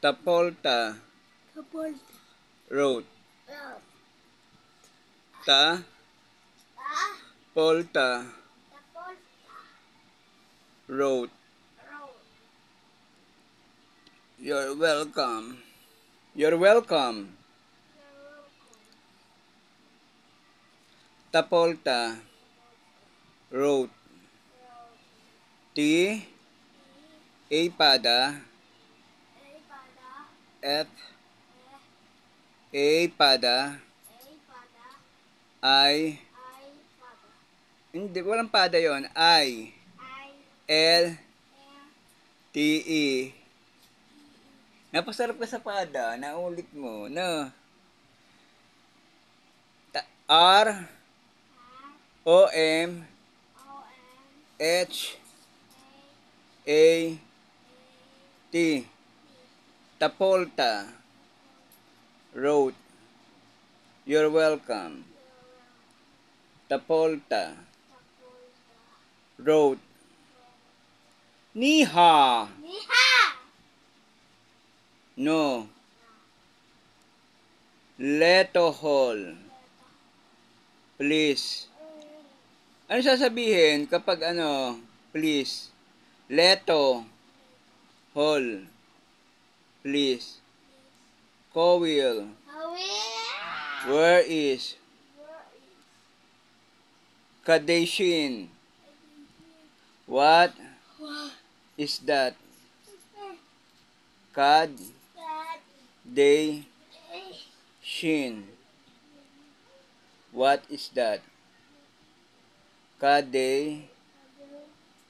Tapolta. Tapolta. Road. Road. Ta. Polta. Tapolta. Road. Road. You're welcome. You're welcome. Tapolta. Road. T. A pada. F. A pada. I. Hindi, walang pada yon. I. L. T. E. Napasarap ka sa pada. Naulit mo. No. R. O. M. H. A. T. Tapolta. Road. You're welcome. Tapolta. Road. Niha. No. Leto hall. Please. Ano sasabihin kapag please? Leto hall. Please. Cowell. Where is? Kadeshin. What is that? Kad. Day. Shin. What is that? Kade.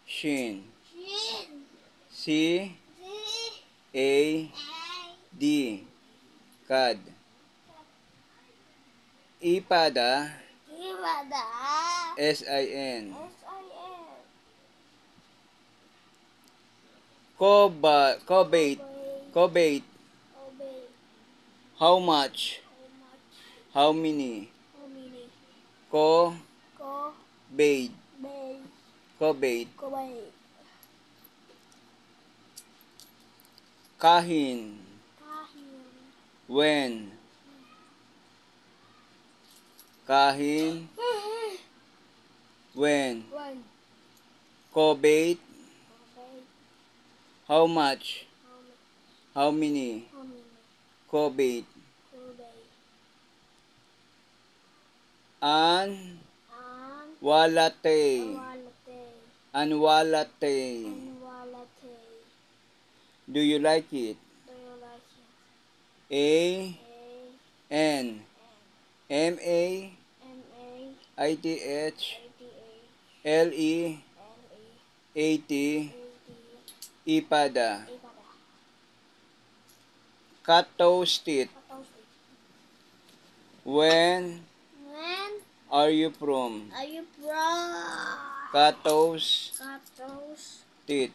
Shin. C. A. D. Kad. Ipada. S-I-N. Cobate. Cobate. How much? How many? Cobate. Cobate. Kahin. When? Kahin. When? Cobate. How much? How many? Cobate. Walate. Anwalate. Do you like it? A. N. M. A. I. T. H. L. E. A. T. Ipada. Cut toasted. When are you from? Katos. Tit.